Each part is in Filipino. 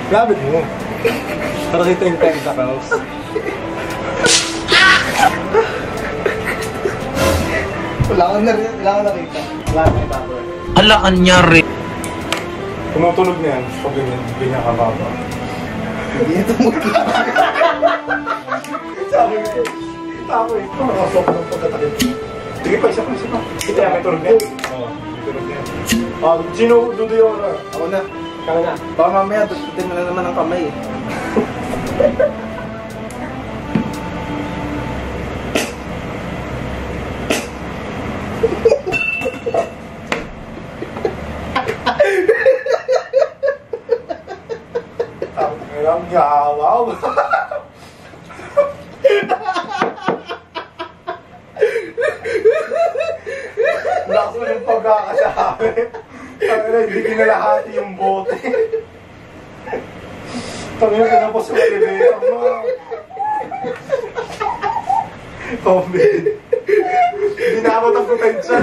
Lapit mo. Para dito yung tentacles. Wala akong nakita. Wala akong nakita. Ala, anyari. Tumutunog na yan. Pag ganyan kababa. Hindi ito mutulog. Sabi ko. Nakasok ng pagkatakit. Sige pa, isa pa. Ito yan, may tunog na yan. Oo, may tunog na yan. Sino duduyo na? Ako na. Kaya na. Baka mamaya, tututin mo na naman ang kamay eh. Ang yawaw. Lakas mo yung pagkakasabi. Hindi kinalahati yung bote. Tangina ka na po sa elevator mo. Kombin. Hindi naabot ang potential.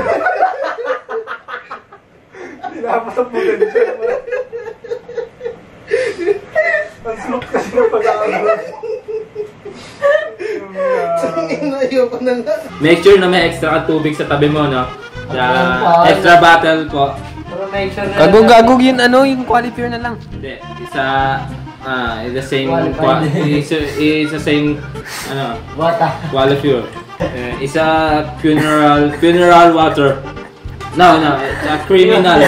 Hindi naabot ang potential. Ang sulok kasi ng pag-aaral. Make sure na may extra ka tubig sa tabi mo, no? Extra bottle po. Gagog yun, yung qualifier na lang. Hindi, the same it's the same qualifier. Isa funeral water. No, it's a criminal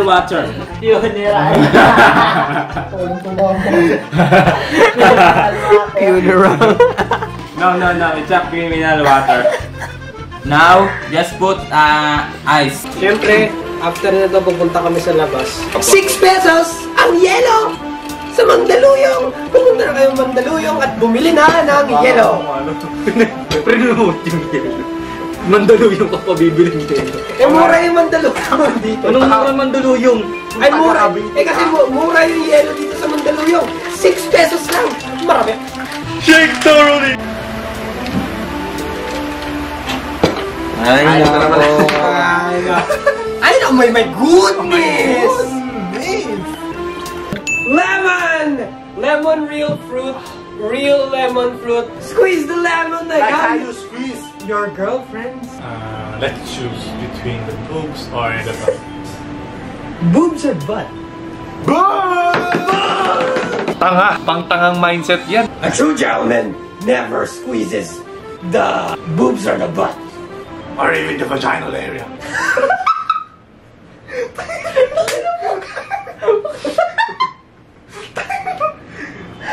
water. Funeral. No, it's a criminal water. Now, just put ice. Siyempre, after na ito, pupunta kami sa labas. 6 pesos ang yelo sa Mandaluyong. Pumunta na kayong Mandaluyong at bumili na ng yelo. Pre-remote yung yelo. Mandaluyong ka pa bibili nito. Mura yung Mandaluyong dito. Anong mura Mandaluyong? Ay, mura. Kasi mura yung yelo dito sa Mandaluyong. 6 pesos lang. Marami. Shake thoroughly! Ay, no, my goodness! Lemon real fruit. Real lemon fruit. Squeeze the lemon like how you squeeze your girlfriends. Let's choose between the boobs or the butt. Boobs or butt? Tanga! Pang-tangang mindset yan. A true gentleman never squeezes the boobs or the butt. Or even the vaginal area.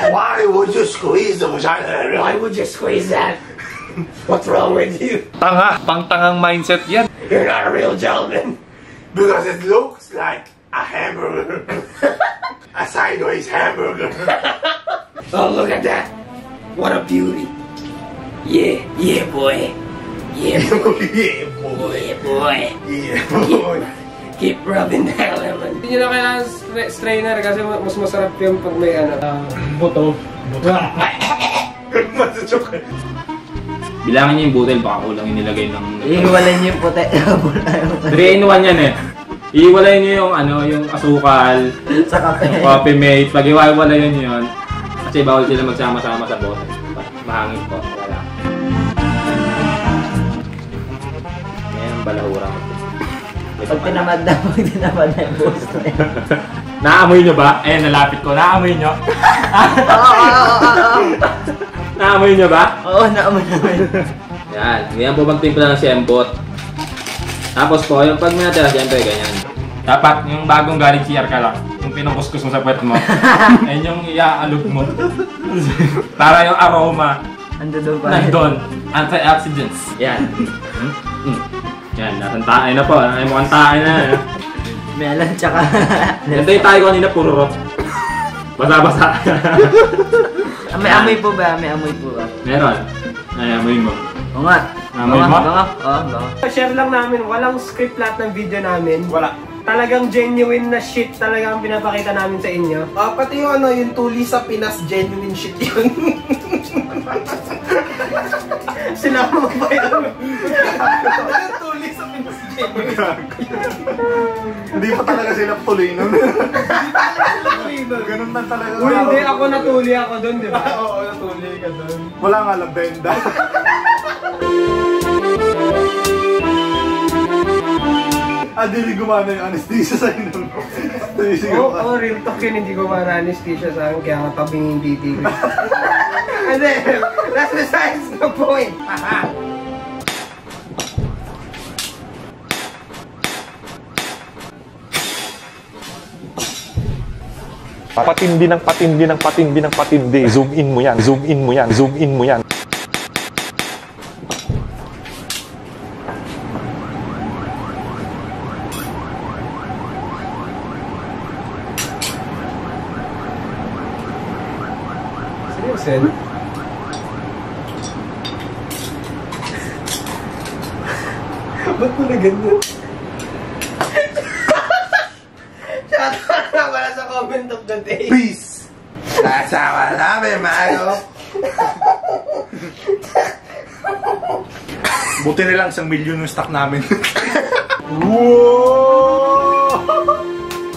Why would you squeeze the vaginal area? Why would you squeeze that? What's wrong with you? Tanga! Pang-tangang mindset yan. You're not a real gentleman. Because it looks like a hamburger. A sideways hamburger. Oh, look at that. What a beauty. Yeah, boy. Yeah, boy. Yeah, boy. Yeah, boy. Yeah, boy. Keep rubbing that lemon. Hindi nyo na kailangan strainer kasi mas masarap yung pag may buto. Masasok. Bilangin niyo yung butel, baka kulang yung nilagay ng... Iiwalay niyo yung puti. 3 in 1 yan eh. Iiwalay niyo yung yung asukal, Sa kape. yung coffee mate. Pag iwalay niyo yun, kasi bawal sila magsama-sama sa bote. Mahangin po, wala. Ngayon ang balahura mo. Pag tinamad na yung boss na yun. Naamoy nyo ba? Eh, nalapit ko. Naamoy nyo? Naamoy nyo ba? Oo, naamoy namin. Yan po magtimpla ng siyembot. Tapos po, yung pag minatira, siyempre ganyan. Dapat yung bagong galing CR ka lang. Yung pinukuskus mo sa puwet mo. Ayun yung iaalog mo. Para yung aroma. Nandun. Antioxidants. Yan. Yan, nasantaay na po. Ay mo kantaay na. May alam tsaka... Nantay tayo kanina puro rot. Basa-basa. May amoy po ba? May amoy po ba? Meron. Ay, amoy mo. Oo nga. Amoy mo? Oo. Share lang namin, walang script lahat ng video namin. Wala. Talagang genuine na shit talaga ang pinapakita namin sa inyo. Pati yung yung tuli sa Pinas, genuine shit yun. Sila mo ba yun? Yung tuli sa Hindi pa talaga sila tuloy nun. Ganun na talaga. Uy, hindi ako natuli ako doon, di ba? Oo, natuli ka doon. Wala nga lang benda. Hindi gumana yung anesthesia sa inyo. Oo, real talk yun, hindi ko ma-anesthesia sa akin, kaya nga tabing yung titig. And then, that's besides the point. Patindi ng patindi ng patindi ng patindi. Zoom in mo yan, zoom in mo yan, zoom in mo yan. Seryosin? Ba't mo na ganyan? Shoutout na pala sa comment of the day. Peace! Kasama namin, Mayo! Buti nilang 1 milyon yung stock namin. Wow!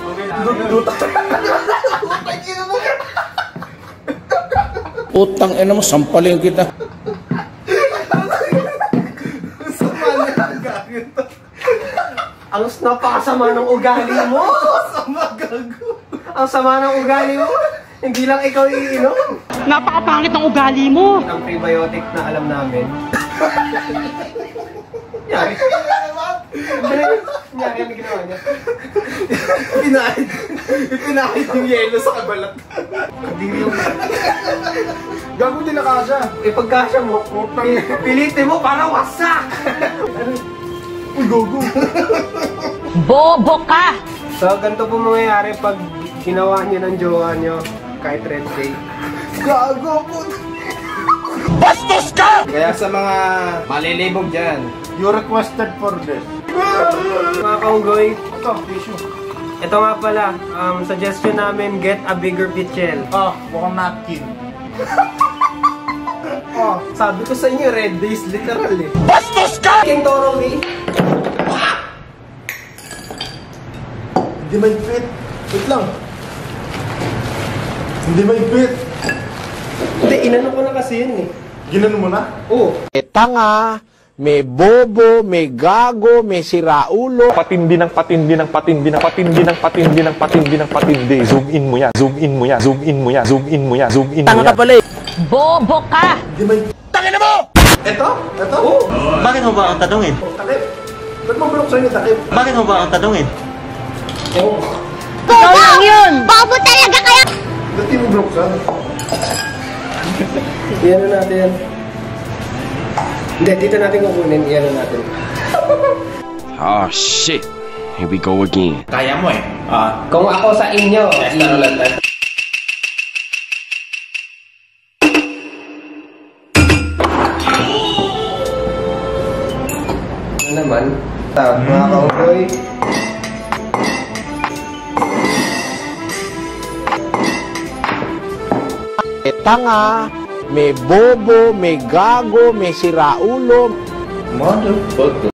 Okay lang. Utang ina mo, sampalin kita. Ang napakasama ng ugali mo! Sama gago! Ang sama ng ugali mo! Hindi lang ikaw iinom! Napakapangit ng ugali mo! Ang prebiotic na alam namin. Yari. Yari ang ginawa niya. Pinahid yung yelo sa kabalat. Kadiri yung... Gago din na kasha. Pagkasya mo, pilitin mo para wasak! Uy, gogo. Bobo ka! So, ganito po mangyayari pag ginawa niyo ng jowa niyo kahit red day. Gago po. Bastos ka! Kaya sa mga malilibog dyan, You requested for this. mga kaunggoy, Ito, tissue. ito nga pala, suggestion namin, get a bigger pichel. Mukhang napkin. Sabi ko sa inyo, red days, literal eh. Bastos ka! King Toro eh. Hindi maigpit. Wait lang. Hindi maigpit. Hindi, inano ko na kasi yun eh. Ginano mo na? Oo. May tanga, may bobo, may gago, may siraulo. Patindi ng patindi ng patindi ng patindi ng patindi ng patindi ng patindi. Zoom in mo yan, zoom in mo yan, zoom in mo yan, zoom in mo yan, zoom in mo Tanga ka yan. pala eh. Bobo ka! Hindi maigpit. Tangina mo! Ito? Ito? Oo. Bakit mo ba ang tanungin? Takip. Ba't mo bulok yung takip? Bakit mo ba ang tanungin? Oo. Bobo lang yun! Bobo talaga kayo! Ba't di mo bulok saan? Iyan na natin. Hindi, dito natin kukunin. Iyan na natin. Oh shit. Here we go again. Kaya mo eh. Kung ako sa inyo, ano naman? Mga kaunggoy. May tanga, may bobo, may gago, may siraulo. Motherfucker.